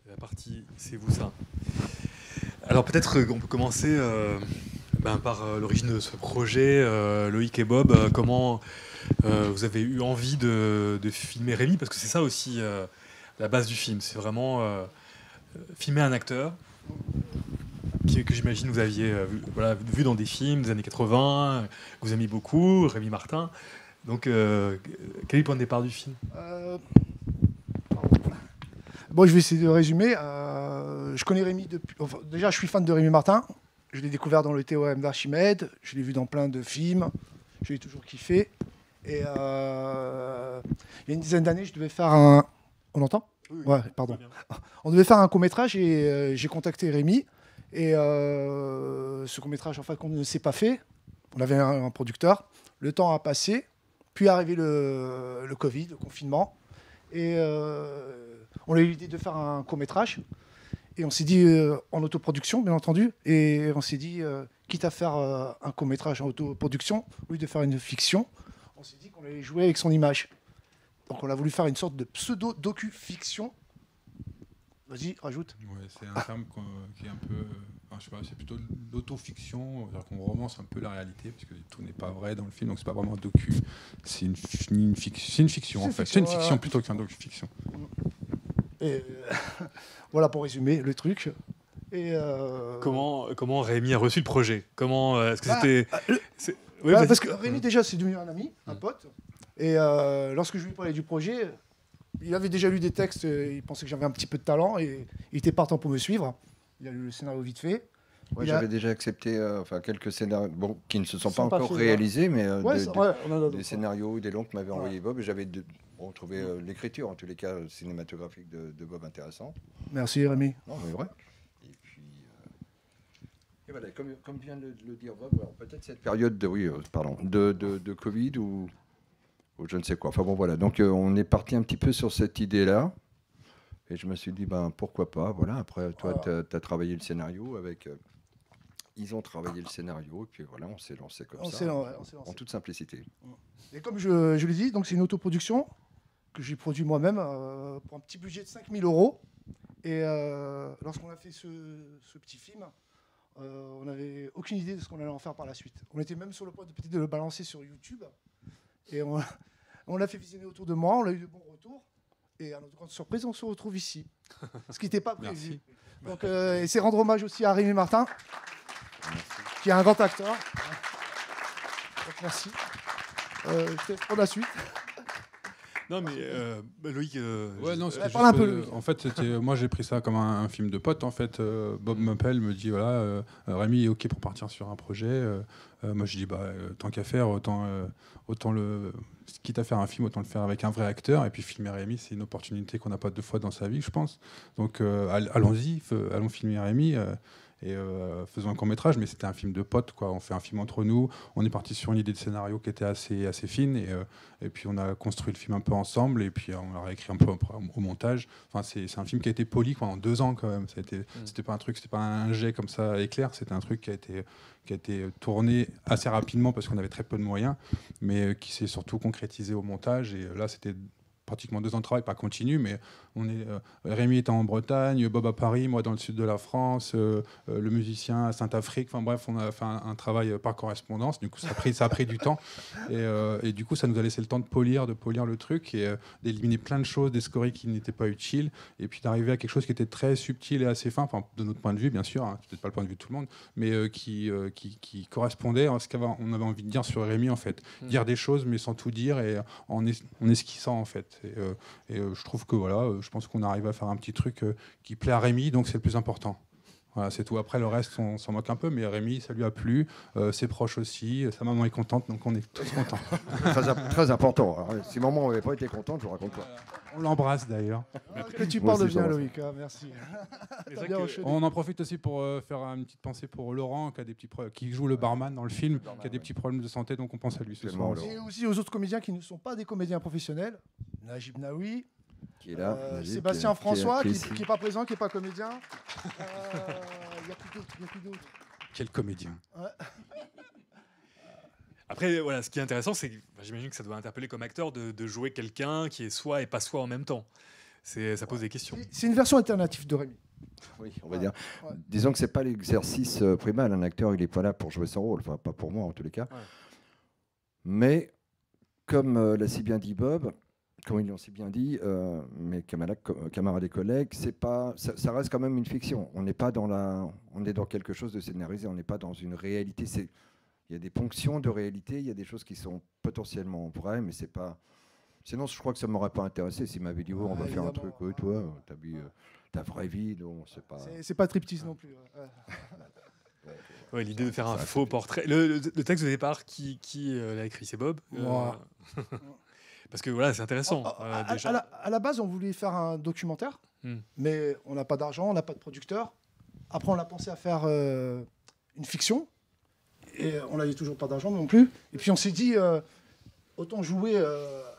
La partie c'est vous ça. Alors peut-être qu'on peut commencer par l'origine de ce projet, Loïc et Bob. Comment vous avez eu envie de filmer Rémi? Parce que c'est ça aussi la base du film. C'est vraiment filmer un acteur que j'imagine vous aviez vu dans des films des années 80, que vous aimiez beaucoup, Rémi Martin. Donc quel est le point de départ du film? Bon, je vais essayer de résumer. Je connais Rémi depuis. Enfin, déjà, je suis fan de Rémi Martin. Je l'ai découvert dans le théorème d'Archimède. Je l'ai vu dans plein de films. Je l'ai toujours kiffé. Et il y a une dizaine d'années, je devais faire un. On entend? Oui, Ouais, pardon. On devait faire un court-métrage et j'ai contacté Rémi. Et ce court-métrage, en fait, qu'on ne s'est pas fait. On avait un producteur. Le temps a passé. Puis est arrivé le Covid, le confinement. Et on a eu l'idée de faire un court-métrage. Et on s'est dit, en autoproduction, bien entendu. Et on s'est dit, quitte à faire un court-métrage en autoproduction, au lieu de faire une fiction, on s'est dit qu'on allait jouer avec son image. Donc on a voulu faire une sorte de pseudo-docu-fiction. Vas-y, rajoute. Ouais, c'est un terme qui est un peu. Enfin, je sais pas, c'est plutôt de l'auto-fiction, c'est-à-dire qu'on romance un peu la réalité, parce que tout n'est pas vrai dans le film, donc c'est pas vraiment un docu. C'est une fiction en fait. C'est une fiction plutôt qu'un docu-fiction. Et voilà pour résumer le truc. Et Comment Rémi a reçu le projet? Comment est-ce que c'était Oui, parce que Rémi déjà c'est devenu un ami, un pote. Et lorsque je lui parlais du projet, il avait déjà lu des textes, il pensait que j'avais un petit peu de talent et il était partant pour me suivre. Il a lu le scénario vite fait. Ouais, j'avais déjà accepté quelques scénarios qui ne se sont pas encore faits, réalisés, mais des des scénarios ou des longs que m'avait envoyé Bob. Et j'avais trouvé l'écriture, en tous les cas cinématographique de Bob intéressant. Merci Rémi. Non, mais vrai. Et puis, et voilà, comme vient de le dire Bob, alors, peut-être cette période de Covid ou je ne sais quoi. Enfin bon, voilà. Donc on est parti un petit peu sur cette idée-là. Et je me suis dit, pourquoi pas. Voilà. Après, toi, tu as travaillé le scénario avec... ils ont travaillé le scénario, et puis voilà, on s'est lancé comme ça, On s'est lancé. en toute simplicité. Et comme je l'ai dit, donc c'est une autoproduction que j'ai produit moi-même pour un petit budget de 5 000 €. Et lorsqu'on a fait ce petit film, on n'avait aucune idée de ce qu'on allait en faire par la suite. On était même sur le point de peut-être de le balancer sur YouTube. Et on l'a fait visionner autour de moi, on a eu de bons retours. Et à notre grande surprise, on se retrouve ici. Ce qui n'était pas prévu. Donc, et c'est rendre hommage aussi à Rémi Martin, qui est un grand acteur. Donc, merci. Je te laisse pour la suite. Non, mais Loïc. Ouais, non, c'était parle un peu, juste, en fait, moi j'ai pris ça comme un film de pote. En fait, Bob m'appelle, me dit voilà, Rémi est ok pour partir sur un projet. Moi je dis tant qu'à faire, autant quitte à faire un film, autant le faire avec un vrai acteur. Et puis filmer Rémi, c'est une opportunité qu'on n'a pas deux fois dans sa vie, je pense. Donc allons-y, allons filmer Rémi. Et faisons un court-métrage, mais c'était un film de potes, quoi. On fait un film entre nous. On est parti sur une idée de scénario qui était assez fine, et puis on a construit le film un peu ensemble, et puis on l'a réécrit un peu au montage. Enfin, c'est un film qui a été poli pendant 2 ans quand même. C'était pas un truc, c'était pas un jet comme ça éclair. C'était un truc qui a été tourné assez rapidement parce qu'on avait très peu de moyens, mais qui s'est surtout concrétisé au montage. Et là, c'était pratiquement 2 ans de travail, pas continu, mais Rémi était en Bretagne, Bob à Paris, moi dans le sud de la France, le musicien à Saint-Afrique. Enfin bref, on a fait un travail par correspondance. Du coup, ça a pris du temps. Et du coup, ça nous a laissé le temps de polir le truc et d'éliminer plein de choses, des scories qui n'étaient pas utiles, et puis d'arriver à quelque chose qui était très subtil et assez fin, enfin, de notre point de vue, bien sûr, hein, c'est peut-être pas le point de vue de tout le monde, mais qui correspondait à ce qu'on avait envie de dire sur Rémi, en fait. Dire des choses, mais sans tout dire, et en esquissant, en fait. Et je trouve que voilà, je pense qu'on arrive à faire un petit truc qui plaît à Rémi, donc c'est le plus important. Voilà, c'est tout. Après, le reste, on s'en moque un peu, mais Rémi, ça lui a plu, ses proches aussi, sa maman est contente, donc on est tous contents. Très important. Alors, si maman n'avait pas été contente, je vous raconte pas. On l'embrasse d'ailleurs. Que tu parles bien, Loïc. Merci. On en profite aussi pour faire une petite pensée pour Laurent, qui joue le barman dans le film, qui a des petits problèmes de santé, donc on pense à lui ce soir. Et aussi aux autres comédiens qui ne sont pas des comédiens professionnels. Najib Naoui, qui est là, Sébastien François, qui n'est pas présent, qui n'est pas comédien. Il n'y a plus d'autres. Quel comédien. Ouais. Après, voilà, ce qui est intéressant, c'est que j'imagine que ça doit interpeller comme acteur de jouer quelqu'un qui est soi et pas soi en même temps. ça pose des questions. C'est une version alternative de Rémi. Oui, on va dire. Ouais. Disons que c'est pas l'exercice primal. Un acteur, il est pas là pour jouer son rôle. Enfin, pas pour moi en tous les cas. Ouais. Mais comme l'a si bien dit Bob, comme ils l'ont si bien dit, mes camarades et collègues, c'est pas, ça reste quand même une fiction. On n'est pas on est dans quelque chose de scénarisé. On n'est pas dans une réalité. Il y a des ponctions de réalité. Il y a des choses qui sont potentiellement vraies, mais c'est pas. Sinon, je crois que ça m'aurait pas intéressé s'il m'avait dit, on va faire un truc. Oui, toi, t'as vu ta vraie vie, non, c'est pas. C'est pas striptease non plus. Ouais. Ouais, l'idée de faire un faux portrait. Le texte de départ, qui l'a écrit? C'est Bob. Moi. Parce que voilà, c'est intéressant. Déjà. À la base, on voulait faire un documentaire, mais on n'a pas d'argent, on n'a pas de producteur. Après, on a pensé à faire une fiction, et on n'avait toujours pas d'argent non plus. Et puis on s'est dit, autant jouer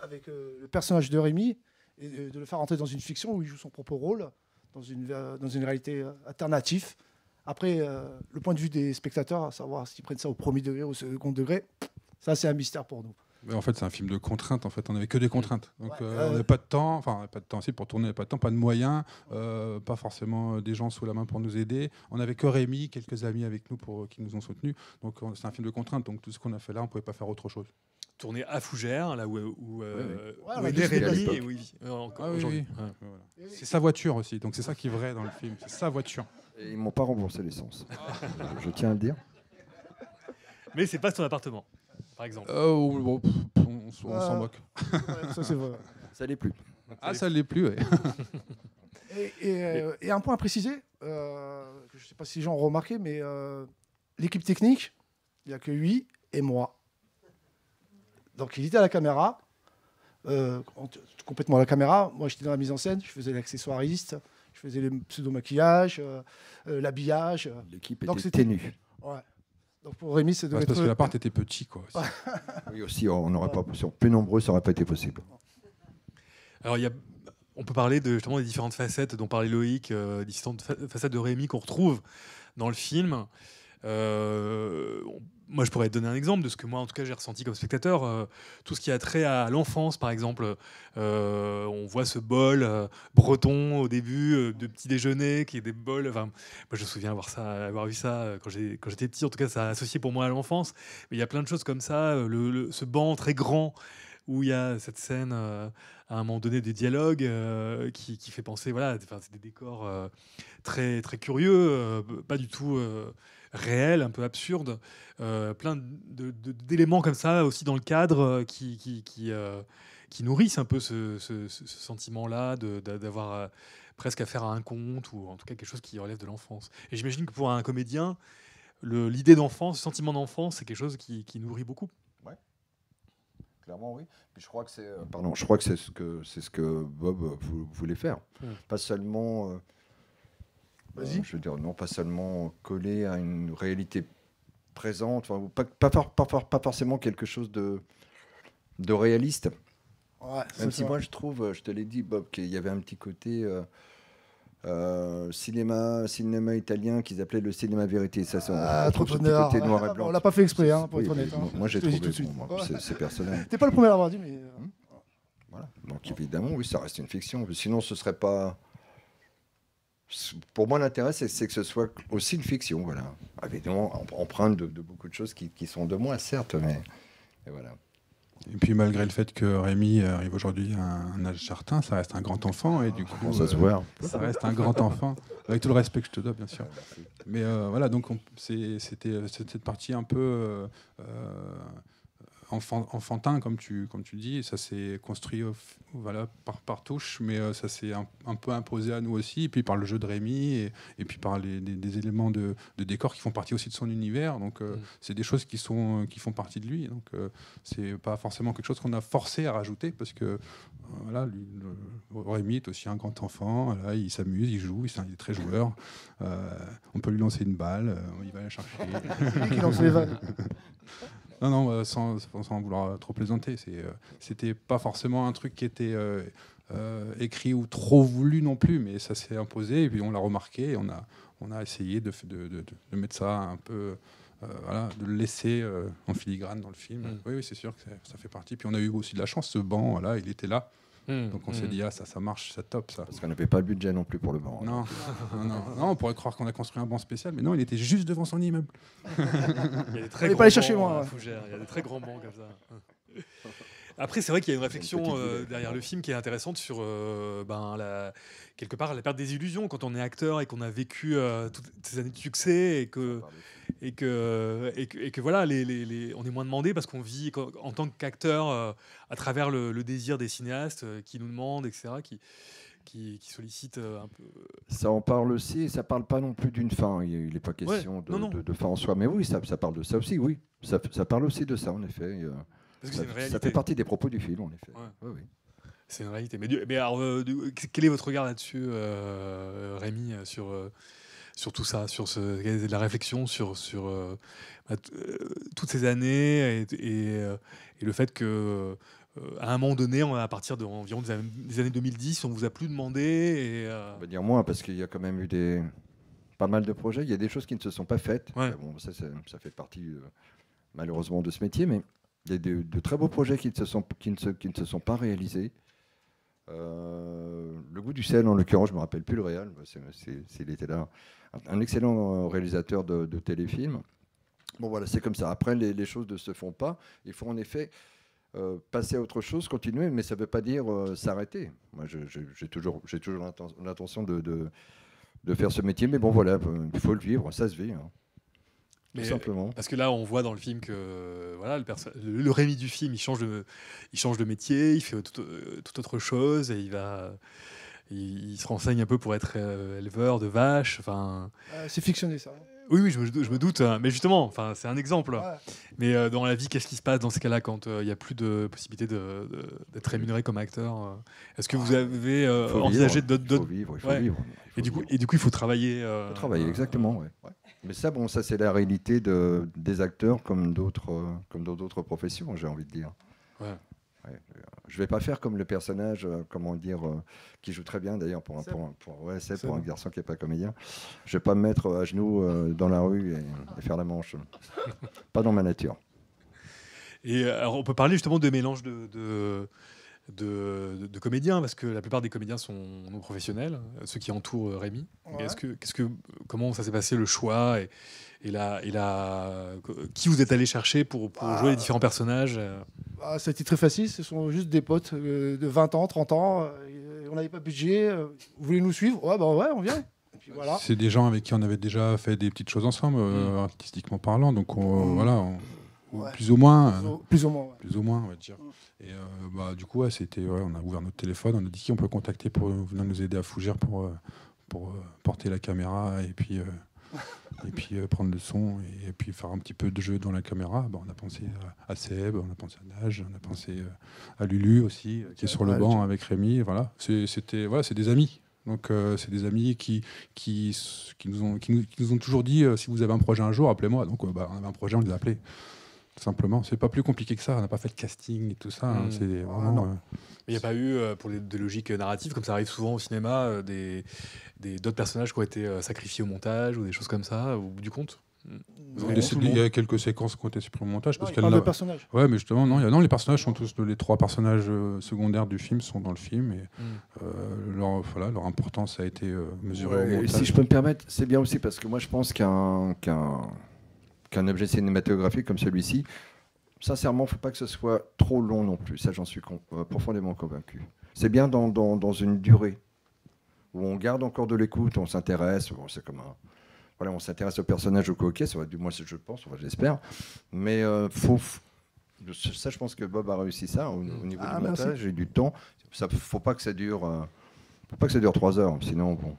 avec le personnage de Rémi, et de le faire entrer dans une fiction où il joue son propre rôle, dans une réalité alternative. Après, le point de vue des spectateurs, à savoir s'ils prennent ça au premier degré ou au second degré, ça c'est un mystère pour nous. Mais en fait, c'est un film de contraintes. En fait, on n'avait que des contraintes. Donc, Ouais. on n'avait pas de temps. Enfin, on n'avait pas de temps aussi pour tourner. On n'avait pas de temps, pas de moyens, pas forcément des gens sous la main pour nous aider. On n'avait que Rémi, quelques amis avec nous qui nous ont soutenus. Donc, c'est un film de contraintes. Donc, tout ce qu'on a fait là, on ne pouvait pas faire autre chose. Tourné à Fougères, là où on est a né décidé Rémi à et où il vit encore Ah oui, aujourd'hui. oui. Ouais. Voilà. C'est sa voiture aussi. Donc, c'est ça qui est vrai dans le film. C'est sa voiture. Et ils m'ont pas remboursé l'essence. Je tiens à le dire. Mais c'est pas son appartement, par exemple. Bon, on s'en moque. Ouais, ça c'est vrai. Ça l'est plus. Ah, ça ne l'est plus, ouais. Et un point à préciser, que je ne sais pas si les gens ont remarqué, mais l'équipe technique, il n'y a que lui et moi. Donc il était à la caméra, complètement à la caméra. Moi j'étais dans la mise en scène, je faisais l'accessoiriste, je faisais le pseudo-maquillage, l'habillage. L'équipe Donc, était c'était- ténue. Ouais. Donc pour Rémi, ça devait C'est parce que être... l'appart était petit, quoi. aussi. Oui, aussi, on n'aurait pas, si on plus nombreux, ça n'aurait pas été possible. Alors, on peut parler justement des différentes facettes dont parlait Loïc, différentes facettes de Rémi qu'on retrouve dans le film. Moi, je pourrais te donner un exemple de ce que moi, en tout cas, j'ai ressenti comme spectateur. Tout ce qui a trait à l'enfance, par exemple. On voit ce bol breton au début de petit déjeuner, qui est des bols. Enfin, moi, je me souviens avoir vu ça quand j'étais petit. En tout cas, ça a associé pour moi à l'enfance. Mais il y a plein de choses comme ça. Ce banc très grand où il y a cette scène à un moment donné des dialogues qui fait penser, voilà, c'est des décors très très curieux, pas du tout réels, un peu absurdes, plein d'éléments comme ça aussi dans le cadre qui nourrissent un peu ce sentiment-là d'avoir presque affaire à un conte ou en tout cas quelque chose qui relève de l'enfance. Et j'imagine que pour un comédien, l'idée d'enfance, le sentiment d'enfance, c'est quelque chose qui nourrit beaucoup. Clairement, oui. Puis je crois que c'est ce que Bob voulait faire. Pas seulement, Vas-y. je veux dire, non, pas seulement coller à une réalité présente, enfin, pas forcément quelque chose de réaliste. Ouais, Même si moi, je trouve, je te l'ai dit, Bob, qu'il y avait un petit côté cinéma italien qu'ils appelaient le cinéma vérité. Ça, je trop trouve de ce petit honneur. côté noir et blanc. On l'a pas fait exprès, pour Oui, être honnête. oui, moi, j'ai Je te le dis trouvé, tout de suite. bon, moi, c'est personnel. T'es pas le premier à l'avoir dit, mais... Voilà. Donc évidemment, oui, ça reste une fiction. Sinon, ce serait pas. Pour moi, l'intérêt, c'est que ce soit aussi une fiction. Voilà. Évidemment, empreinte de beaucoup de choses qui sont de moi, certes, mais et voilà. Et puis malgré le fait que Rémi arrive aujourd'hui à un âge certain, ça reste un grand enfant et du coup, Bon, ça se voit. ça reste un grand enfant, avec tout le respect que je te dois bien sûr. Merci. Mais voilà, donc c'était cette partie un peu enfantin, comme tu dis, et ça s'est construit voilà, par touche, mais ça s'est un peu imposé à nous aussi, et puis par le jeu de Rémi, et puis par des éléments de décor qui font partie aussi de son univers. Donc c'est des choses qui font partie de lui. Donc c'est pas forcément quelque chose qu'on a forcé à rajouter, parce que voilà, Rémi est aussi un grand enfant, là, il s'amuse, il joue, il est très joueur. On peut lui lancer une balle, il va la chercher. C'est lui qui lance les vannes. Non, sans vouloir trop plaisanter. C'était pas forcément un truc qui était écrit ou trop voulu non plus, mais ça s'est imposé et puis on l'a remarqué et on a essayé de mettre ça un peu, voilà, de le laisser en filigrane dans le film. Oui, c'est sûr que ça fait partie. Puis on a eu aussi de la chance, ce banc, voilà, il était là. Donc on s'est dit, ça marche, ça top ça. Parce qu'on n'avait pas le budget non plus pour le banc. Non, non, on pourrait croire qu'on a construit un banc spécial, mais non, il était juste devant son immeuble. Il y a des très Allez grands pas les chercher bancs loin, à ouais. Fougères, il y a des très grands bancs comme ça. Après, c'est vrai qu'il y a une réflexion petite ville, derrière le film qui est intéressante sur quelque part la perte des illusions quand on est acteur et qu'on a vécu toutes ces années de succès et que voilà, on est moins demandé parce qu'on vit en tant qu'acteur à travers le désir des cinéastes qui nous demandent, etc., qui sollicitent un peu. Ça en parle aussi, et ça parle pas non plus d'une fin. Il n'est pas question non. de fin en soi. Mais oui, ça parle de ça aussi, oui. Ça parle aussi de ça, en effet. Parce que Ça, c'est une ça fait réalité. partie des propos du film, en effet. Ouais. Oui, oui. C'est une réalité. Mais alors, quel est votre regard là-dessus, Rémi, sur tout ça, sur la réflexion sur toutes ces années et le fait que à un moment donné, à partir d'environ des années 2010, on vous a plus demandé On va dire moins, parce qu'il y a quand même eu pas mal de projets. Il y a des choses qui ne se sont pas faites. Ouais. Bon, ça fait partie, malheureusement, de ce métier, mais il y a de très beaux projets qui ne se sont pas réalisés. Le goût du sel, en l'occurrence, je ne me rappelle plus le réal, s'il était là. Un excellent réalisateur de téléfilms. Bon, voilà, c'est comme ça. Après, les choses ne se font pas. Il faut en effet passer à autre chose, continuer, mais ça ne veut pas dire s'arrêter. Moi, j'ai toujours l'intention de faire ce métier, mais bon, voilà, il faut le vivre, ça se vit. Tout simplement. Parce que là, on voit dans le film que voilà, le Rémi du film, il change de métier, il fait toute autre chose et il se renseigne un peu pour être éleveur de vaches. Enfin, C'est fictionné, ça. oui, je me doute. Hein, mais justement, enfin, c'est un exemple. Ouais. Mais dans la vie, qu'est-ce qui se passe dans ce cas-là quand il n'y a plus de possibilité d'être rémunéré comme acteur Est-ce que vous avez envisagé d'autres... Il faut vivre, il faut vivre. Et du coup, il faut travailler. Il faut travailler, exactement. Ouais. Mais ça, bon, ça c'est la réalité des acteurs comme d'autres professions, j'ai envie de dire. Ouais. Je vais pas faire comme le personnage, qui joue très bien d'ailleurs pour un garçon qui n'est pas comédien. Je vais pas me mettre à genoux dans la rue et faire la manche. Pas dans ma nature. Et alors, on peut parler justement de mélange de comédiens, parce que la plupart des comédiens sont non professionnels, ceux qui entourent Rémi. Ouais. Comment ça s'est passé le choix et qui vous êtes allé chercher pour jouer les différents personnages Ça a été très facile, ce sont juste des potes de 20 ans, 30 ans. On n'avait pas de budget. Vous voulez nous suivre? Ouais, on vient. Et puis voilà. C'est des gens avec qui on avait déjà fait des petites choses ensemble, artistiquement parlant. Donc voilà, plus ou moins. Plus ou moins, ouais. Plus ou moins, on va dire. Et du coup, on a ouvert notre téléphone, on a dit qui on peut contacter pour venir nous aider à Fougères pour porter la caméra et puis prendre le son et puis faire un petit peu de jeu dans la caméra. On a pensé à Seb, on a pensé à Nage, on a pensé à Lulu aussi, qui est sur le banc avec Rémi. Voilà, c'est des amis. Donc c'est des amis qui nous ont toujours dit si vous avez un projet un jour, appelez-moi. Donc on avait un projet, on les a appelés. Tout simplement, c'est pas plus compliqué que ça. On n'a pas fait de casting et tout ça. C'est vraiment. Il n'y a pas eu, pour des logiques narratives, comme ça arrive souvent au cinéma, d'autres personnages qui ont été sacrifiés au montage ou des choses comme ça, au bout du compte. Il y a quelques séquences qui ont été supprimées au montage. Il parle de personnages. Ouais, mais justement, les personnages sont tous. Les 3 personnages secondaires du film sont dans le film. Et leur importance a été mesurée au montage. Si je peux me permettre, c'est bien aussi parce que moi je pense qu'un objet cinématographique comme celui-ci, sincèrement, il ne faut pas que ce soit trop long non plus. Ça, j'en suis profondément convaincu. C'est bien dans une durée où on garde encore de l'écoute, on s'intéresse. C'est comme on s'intéresse au personnage au coquet, ça va, du moins je pense, j'espère. Mais ça, je pense que Bob a réussi ça au niveau du montage et du temps. Il ne faut pas que ça dure 3 heures, sinon bon.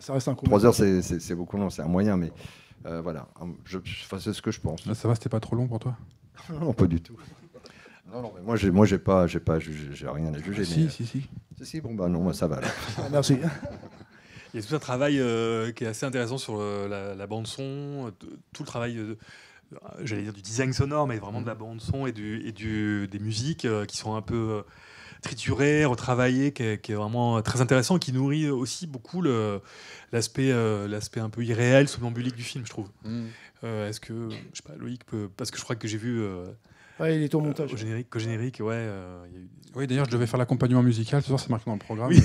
Ça reste un coup. 3 heures, c'est beaucoup long, c'est un moyen, mais. Voilà, c'est ce que je pense. Ça va, c'était pas trop long pour toi? Non, pas du tout. Non, mais moi j'ai pas jugé, j'ai rien à juger. Si, bon non, ça va. Merci. Il y a tout un travail qui est assez intéressant sur la bande son, tout le travail, j'allais dire du design sonore, mais vraiment de la bande son et des musiques qui sont un peu triturées, retravaillées, qui est vraiment très intéressant, qui nourrit aussi beaucoup l'aspect un peu irréel, somnambulique du film, je trouve. Est-ce que, je sais pas, Loïc parce que je crois que j'ai vu Ouais, il est au montage. Au générique, ouais. Il y a eu... Oui, d'ailleurs, je devais faire l'accompagnement musical. Ce soir, c'est marqué dans le programme. Oui.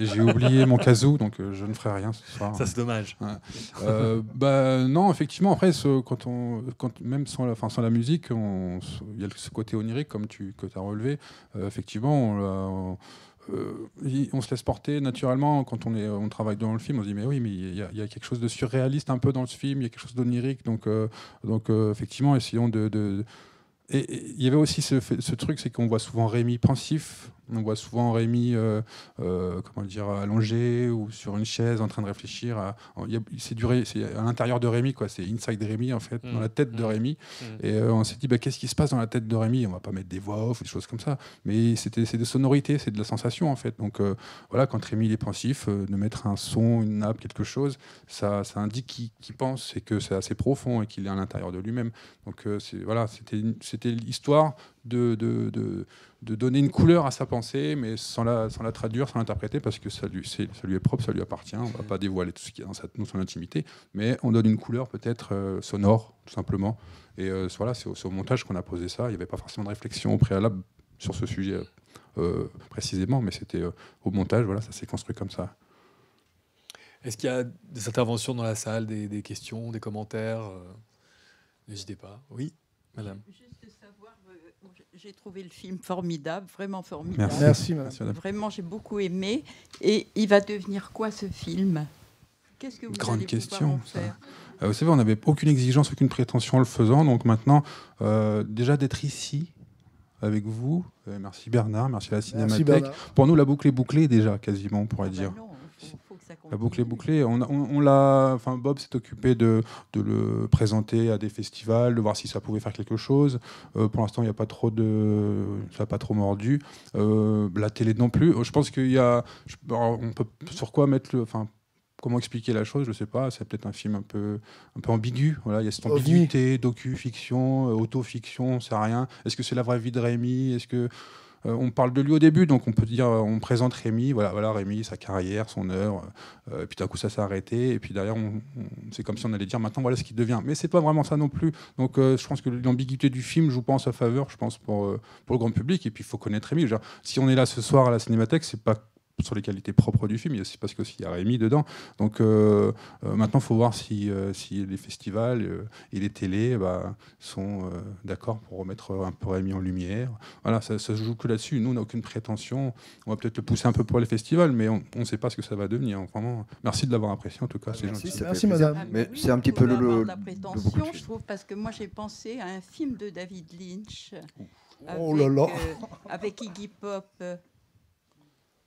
J'ai oublié mon kazoo, donc je ne ferai rien ce soir. Ça, c'est dommage. Bah, non, effectivement, après, même sans la musique, il y a ce côté onirique, comme que tu as relevé. Effectivement, on se laisse porter naturellement quand on travaille dans le film. On se dit, mais oui, mais il y a quelque chose de surréaliste un peu dans ce film, il y a quelque chose d'onirique. Donc, effectivement, essayons de. Et il y avait aussi ce truc, c'est qu'on voit souvent Rémi pensif, on voit souvent Rémi comment dire, allongé ou sur une chaise en train de réfléchir. C'est à l'intérieur de Rémi, quoi. C'est inside Rémi, en fait, dans la tête de Rémi. Et on s'est dit, bah, qu'est-ce qui se passe dans la tête de Rémi? On va pas mettre des voix off, des choses comme ça, mais c'est des sonorités, c'est de la sensation, en fait. Donc voilà, quand Rémi il est pensif, de mettre un son, une nappe, quelque chose, ça indique qu'il pense et que c'est assez profond et qu'il est à l'intérieur de lui-même. Donc voilà, c'était l'histoire de donner une couleur à sa pensée, mais sans la traduire, sans l'interpréter, parce que ça lui est propre, ça lui appartient. On ne va pas dévoiler tout ce qui est dans son intimité, mais on donne une couleur peut-être sonore, tout simplement. Et voilà, c'est au montage qu'on a posé ça. Il n'y avait pas forcément de réflexion au préalable sur ce sujet précisément, mais c'était au montage, voilà, ça s'est construit comme ça. Est-ce qu'il y a des interventions dans la salle, des questions, des commentaires N'hésitez pas. Oui, madame. Juste savoir, j'ai trouvé le film formidable, vraiment formidable. Merci, madame. Vraiment, j'ai beaucoup aimé. Et il va devenir quoi, ce film? Qu'est-ce que vous Grande allez question, pouvoir en faire? Vous savez, on n'avait aucune exigence, aucune prétention en le faisant. Donc maintenant, déjà d'être ici avec vous, merci Bernard, merci à la Cinémathèque. Pour nous, la boucle est bouclée déjà, quasiment, on pourrait dire. Non, faut que ça continue. La boucle est bouclée. Enfin, Bob s'est occupé de le présenter à des festivals, de voir si ça pouvait faire quelque chose. Pour l'instant, il n'y a pas trop ça n'a pas trop mordu. La télé non plus. Je pense qu'il y a. On peut sur quoi mettre comment expliquer la chose, je ne sais pas. C'est peut-être un film un peu ambigu. Voilà, il y a cette ambiguïté, docu-fiction, auto-fiction, on ne sait rien. Est-ce que c'est la vraie vie de Rémi? Est-ce que on parle de lui au début, donc on peut dire, on présente Rémi, voilà Rémi, sa carrière, son œuvre, puis d'un coup ça s'est arrêté, et puis derrière, c'est comme si on allait dire maintenant voilà ce qu'il devient. Mais c'est pas vraiment ça non plus. Donc je pense que l'ambiguïté du film joue pas en sa faveur, je pense, pour le grand public, et puis il faut connaître Rémi. Genre, si on est là ce soir à la Cinémathèque, c'est pas sur les qualités propres du film, c'est parce qu'il y a Rémi dedans. Donc maintenant, il faut voir si les festivals et les télés sont d'accord pour remettre un peu Rémi en lumière. Voilà, ça se joue que là-dessus. Nous, on n'a aucune prétention. On va peut-être le pousser un peu pour les festivals, mais on ne sait pas ce que ça va devenir. Vraiment, merci de l'avoir apprécié, en tout cas. C'est gentil. Merci, madame. Mais c'est un petit peu la prétention, je trouve, parce que moi, j'ai pensé à un film de David Lynch. Oh là là. Avec Iggy Pop.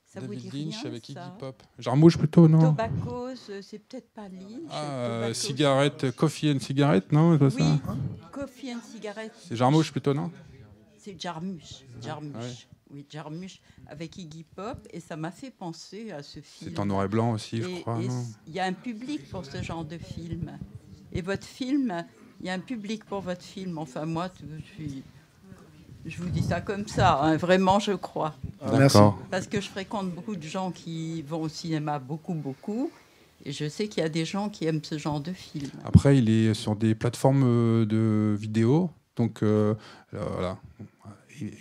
Ça David vous dit Lynch rien, avec Iggy ça? Pop. Jarmouche plutôt, non? Tobaccos, c'est peut-être pas Lynch. Cigarette, Coffee and Cigarette, non? Oui, ça Coffee and Cigarette. C'est Jarmouche plutôt, non? C'est Jarmusch. Ouais. Oui, Jarmusch avec Iggy Pop, et ça m'a fait penser à ce film. C'est en noir et blanc aussi, je crois. Il y a un public pour ce genre de film. Et votre film, il y a un public pour votre film. Enfin, moi, je vous dis ça comme ça, hein, vraiment, je crois. Merci. Parce que je fréquente beaucoup de gens qui vont au cinéma, beaucoup. Et je sais qu'il y a des gens qui aiment ce genre de film. Après, il est sur des plateformes de vidéo. Donc, voilà.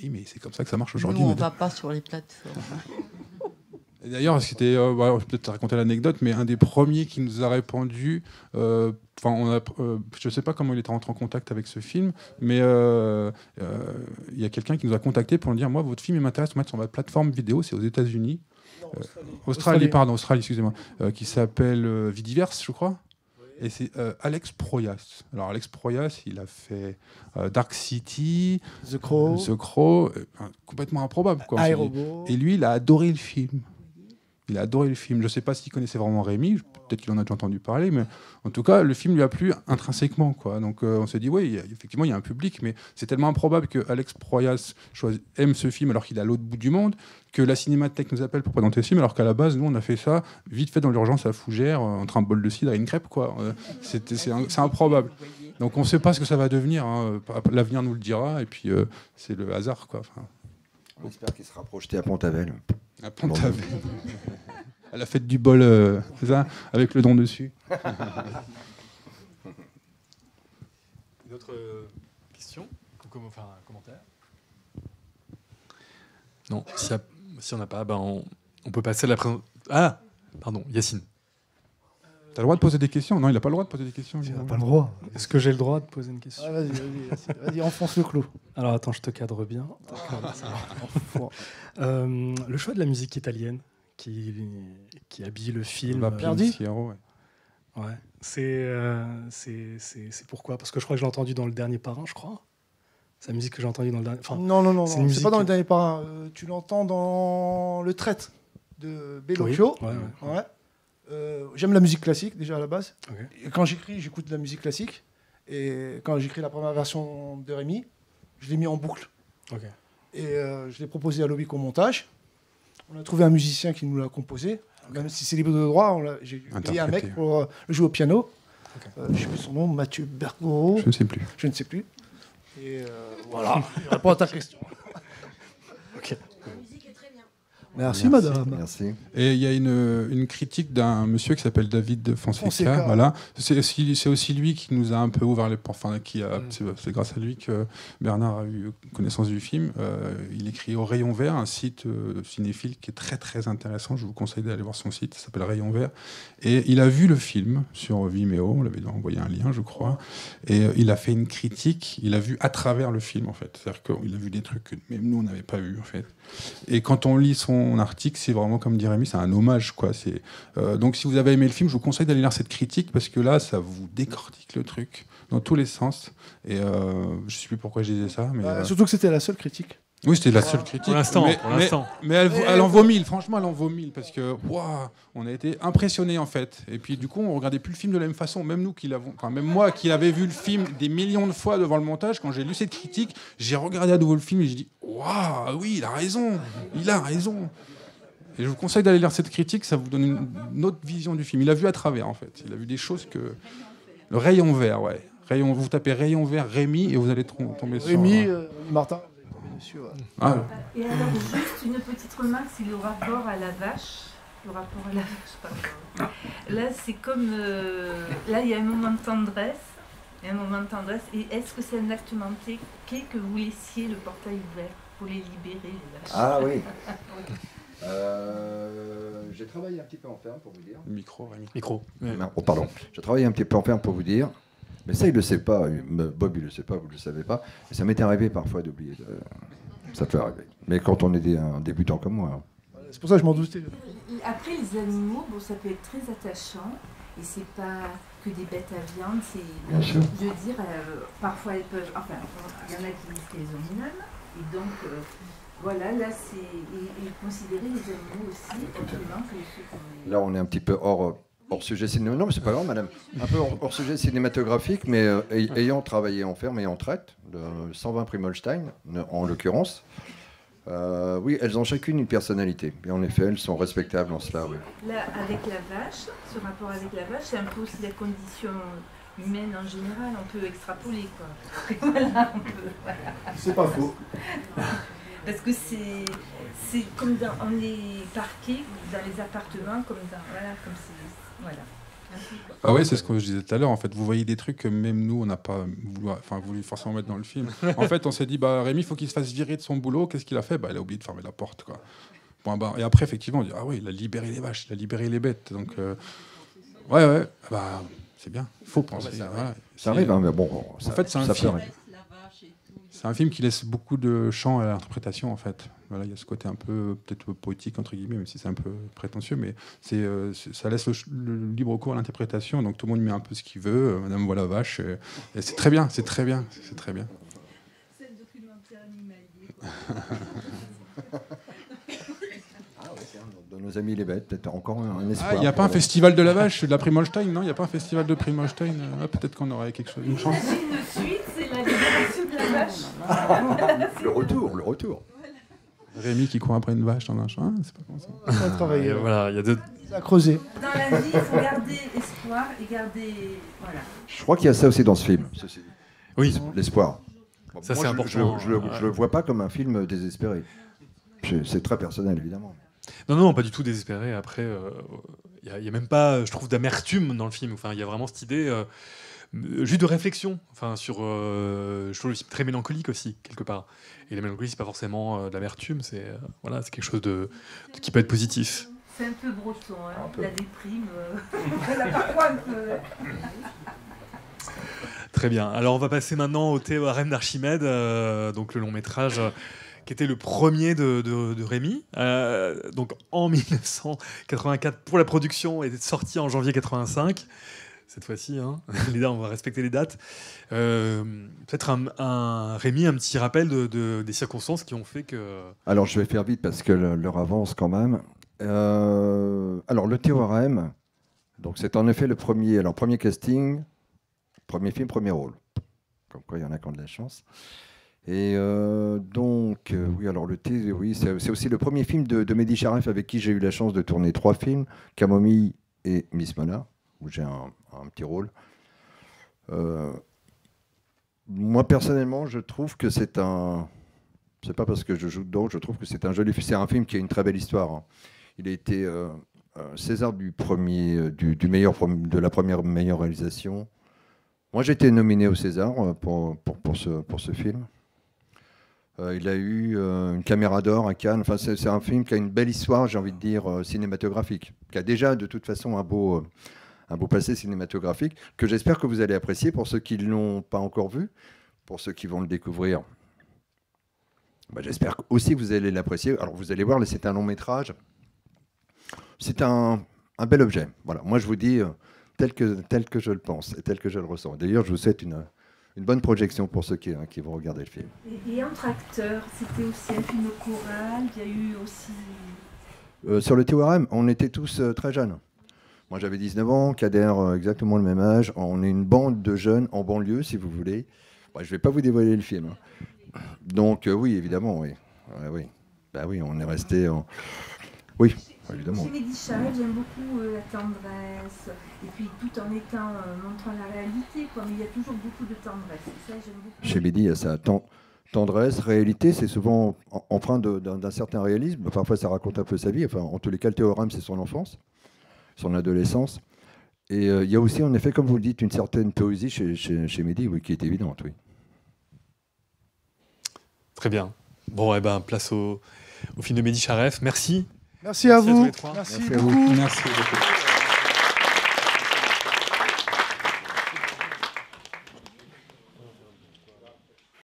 Mais c'est comme ça que ça marche aujourd'hui. Nous, on ne va pas sur les plateformes. Et d'ailleurs, c'était, je vais peut-être raconter l'anecdote, mais un des premiers qui nous a répondu, je ne sais pas comment il était rentré en contact avec ce film, mais il y a quelqu'un qui nous a contacté pour nous dire, moi, votre film, il m'intéresse de mettre sur votre plateforme vidéo, c'est aux États-Unis. Australie, excusez-moi, qui s'appelle Vidiverse, je crois. Et c'est Alex Proyas. Alors Alex Proyas, il a fait Dark City, The Crow, complètement improbable, quoi. iRobot. Et lui, il a adoré le film. Il a adoré le film. Je ne sais pas s'il connaissait vraiment Rémi, peut-être qu'il en a déjà entendu parler, mais en tout cas, le film lui a plu intrinsèquement, quoi. Donc on s'est dit, oui, effectivement, il y a un public, mais c'est tellement improbable que Alex Proyas aime ce film alors qu'il est à l'autre bout du monde, que la Cinémathèque nous appelle pour présenter ce film, alors qu'à la base, nous, on a fait ça vite fait dans l'urgence à Fougères, entre un bol de cidre et une crêpe, quoi. C'est improbable. Donc on ne sait pas ce que ça va devenir, hein. L'avenir nous le dira, et puis c'est le hasard, quoi. Enfin, on espère qu'il sera projeté à Pont-Avel. À Pont-Avel. À la fête du bol, c'est ça, avec le don dessus. Une autre question? Enfin, un commentaire? Non, si on n'a pas, ben on peut passer à la présentation. Ah, pardon, Yacine. T'as le droit de poser des questions? Non, il n'a pas le droit de poser des questions. Tu n'as pas le droit. Est-ce que j'ai le droit de poser une question? Ah, vas-y, enfonce le clou. Alors attends, je te cadre bien. Le choix de la musique italienne qui habille le film. Verdi. Ouais. C'est pourquoi? Parce que je crois que j'ai entendu dans le dernier Parrain, je crois. C'est la musique que j'ai entendue dans le dernier. Enfin, non, c'est c'est pas dans le dernier Parrain. Tu l'entends dans Le Traître de Bellocchio. Oui, ouais. J'aime la musique classique déjà à la base. Okay. Et quand j'écris, j'écoute de la musique classique. Et quand j'écris la première version de Rémi, je l'ai mis en boucle. Okay. Et je l'ai proposé à Loïc au montage. On a trouvé un musicien qui nous l'a composé. Même si c'est libre de droit, j'ai payé un mec pour le jouer au piano. Okay. Je ne sais plus son nom, Mathieu Bergoro. Je ne sais plus. Je ne sais plus. Et voilà, je réponds à ta question. Ok. Merci, madame. Merci. Et il y a une critique d'un monsieur qui s'appelle David Fonseca. Voilà. C'est aussi lui qui nous a un peu ouvert les portes. Enfin, c'est grâce à lui que Bernard a eu connaissance du film. Il écrit au Rayon Vert, un site cinéphile qui est très très intéressant. Je vous conseille d'aller voir son site. Ça s'appelle Rayon Vert. Et il a vu le film sur Vimeo. On l'avait envoyé un lien, je crois. Et il a fait une critique. Il a vu à travers le film, en fait. C'est-à-dire qu'il a vu des trucs que même nous on n'avait pas vu, en fait. Et quand on lit son article, c'est vraiment, comme dit Rémi, c'est un hommage, quoi. Donc si vous avez aimé le film, je vous conseille d'aller lire cette critique, parce que là, ça vous décortique le truc dans tous les sens. Et je ne sais plus pourquoi je disais ça. Mais, surtout que c'était la seule critique. Oui, c'était la seule critique. Pour l'instant. Mais elle en vaut 1000. Franchement, elle en vaut 1000. Parce que, on a été impressionnés, en fait. Et puis, du coup, on regardait plus le film de la même façon. Même nous même moi qui l'avais vu le film des millions de fois devant le montage, quand j'ai lu cette critique, j'ai regardé à nouveau le film et j'ai dit, waouh, oui, il a raison. Il a raison. Et je vous conseille d'aller lire cette critique. Ça vous donne une autre vision du film. Il a vu à travers, en fait. Il a vu des choses que... Le Rayon Vert, ouais. Vous tapez Rayon Vert Rémi et vous allez tomber sur... Rémi, Martin. Monsieur, ouais. Ah. Et alors, juste une petite remarque, c'est le rapport à la vache. Le rapport à la vache, pardon. Là, c'est comme... là, il y a un moment de tendresse. Et est-ce que c'est un acte manqué que vous laissiez le portail ouvert pour les libérer, les vaches? Ah oui. J'ai travaillé un petit peu en ferme, pour vous dire. Micro, Rémi. Micro. Non, pardon. J'ai travaillé un petit peu en ferme, pour vous dire. Mais ça, il ne le sait pas. Bob, il ne le sait pas, vous ne le savez pas. Et ça m'était arrivé parfois d'oublier. Ça peut arriver. Mais quand on était un débutant comme moi. C'est pour ça que je m'en doutais. Après, les animaux, bon, ça peut être très attachant. Et c'est pas que des bêtes à viande. Bien sûr. Je veux dire, parfois elles peuvent... Enfin, il y en a qui disent qu'elles ont une âme. Et donc, voilà, là, c'est... Et considérer les animaux aussi, autrement que ceux qu'on... Là, on est un petit peu hors sujet cinématographique. Non, mais c'est pas grave, madame. Un peu hors sujet cinématographique, mais ayant travaillé en ferme et en traite, de 120 Primolstein, en l'occurrence, oui, elles ont chacune une personnalité. Et en effet, elles sont respectables en cela, oui. Là, avec la vache, ce rapport avec la vache, c'est un peu aussi la condition humaine en général. On peut extrapoler, quoi. Voilà, on peut... Voilà. C'est pas faux. Parce que c'est comme on est parqué dans les appartements, comme dans... Voilà, comme c'est... Voilà. Ah ouais, c'est ce que je disais tout à l'heure. En fait, vous voyez des trucs que même nous, on n'a pas voulu forcément mettre dans le film. En fait, on s'est dit, Rémi, il faut qu'il se fasse virer de son boulot. Qu'est-ce qu'il a fait? Il a oublié de fermer la porte, quoi. Point barre. Et après, effectivement, on dit, ah oui, il a libéré les vaches, il a libéré les bêtes. Donc, ouais, c'est bien. Il faut penser. Ça arrive, hein, mais bon. En fait, c'est un film. C'est un film qui laisse beaucoup de champ à l'interprétation, en fait. Voilà, il y a ce côté un peu, peut-être poétique, entre guillemets, même si c'est un peu prétentieux, mais ça laisse le libre cours à l'interprétation, donc tout le monde met un peu ce qu'il veut. Madame voit la vache, et c'est très bien, c'est très bien, c'est très bien. C'est le documentaire animalier. De nos amis les bêtes, peut-être encore un espoir. Il n'y a pas un festival de la vache, de la Primolstein, non? Il n'y a pas un festival de Primolstein? Peut-être qu'on aurait quelque chose, une chance. Une suite, c'est la libération de la vache. Le retour. Rémi qui court après une vache dans un champ, c'est pas comme ça. Ça a travaillé. Voilà, il y a deux... Ça a creusé. Dans la vie, il faut garder espoir et garder... Voilà. Je crois qu'il y a ça aussi dans ce film. Oui. L'espoir. Ça, moi, c'est important. Je le vois pas comme un film désespéré. C'est très personnel, évidemment. Non, pas du tout désespéré. Après, il y a même pas, je trouve, d'amertume dans le film. Enfin, il y a vraiment cette idée... juste de réflexion, enfin sur, je trouve le film très mélancolique aussi quelque part. Et la mélancolie, c'est pas forcément de l'amertume, c'est voilà, c'est quelque chose qui peut être positif. C'est un peu breton, hein, Un peu. la déprime. La parfois un peu. Très bien. Alors on va passer maintenant au théorème d'Archimède, donc le long métrage qui était le premier de Rémi. Donc en 1984 pour la production, et sorti en janvier 85. Cette fois-ci, hein. On va respecter les dates. Peut-être Rémi, un petit rappel des circonstances qui ont fait que... Alors, je vais faire vite parce que l'heure avance quand même. Alors, le théorème, donc c'est en effet le premier, alors premier casting, premier film, premier rôle. Comme quoi, il y en a qui ont de la chance. Et oui, alors oui, c'est aussi le premier film de Mehdi Charef avec qui j'ai eu la chance de tourner 3 films, Camomille et Miss Mona, où j'ai un petit rôle. Moi, personnellement, je trouve que c'est un... C'est pas parce que je joue dedans, je trouve que c'est un joli film. C'est un film qui a une très belle histoire, hein. Il a été César du meilleur, de la première meilleure réalisation. Moi, j'ai été nominé au César pour ce film. Il a eu une caméra d'or à Cannes. Enfin, c'est un film qui a une belle histoire, j'ai envie de dire, cinématographique, qui a déjà de toute façon un beau passé cinématographique, que j'espère que vous allez apprécier pour ceux qui ne l'ont pas encore vu, pour ceux qui vont le découvrir. Bah, j'espère aussi que vous allez l'apprécier. Alors vous allez voir, là, c'est un long métrage. C'est un bel objet. Voilà. Moi, je vous dis tel que je le pense et tel que je le ressens. D'ailleurs, je vous souhaite une bonne projection pour ceux qui vont regarder le film. Et entre acteurs, c'était aussi un film choral, il y a eu aussi... Sur le théorème, on était tous très jeunes. Moi, j'avais 19 ans, Kader, exactement le même âge. On est une bande de jeunes en banlieue, si vous voulez. Bon, je ne vais pas vous dévoiler le film, hein. Donc, oui, évidemment, oui. Oui. Bah oui, on est resté... Oui, évidemment. Chez Mehdi Charef, j'aime beaucoup la tendresse, et puis tout en étant montrant la réalité, quoi. Mais il y a toujours beaucoup de tendresse. Et ça, j'aime beaucoup. Chez Mehdi, il y a ça. Tendresse, réalité, c'est souvent empreint d'un certain réalisme. Parfois, ça raconte un peu sa vie. Enfin, en tous les cas, le théorème, c'est son enfance, son adolescence. Et il y a aussi, en effet, comme vous le dites, une certaine poésie chez Mehdi, oui, qui est évidente, oui. Très bien. Bon, eh ben, place au film de Mehdi Charef. Merci. Merci à tous vous. les trois. Merci Merci à beaucoup. vous. Merci beaucoup.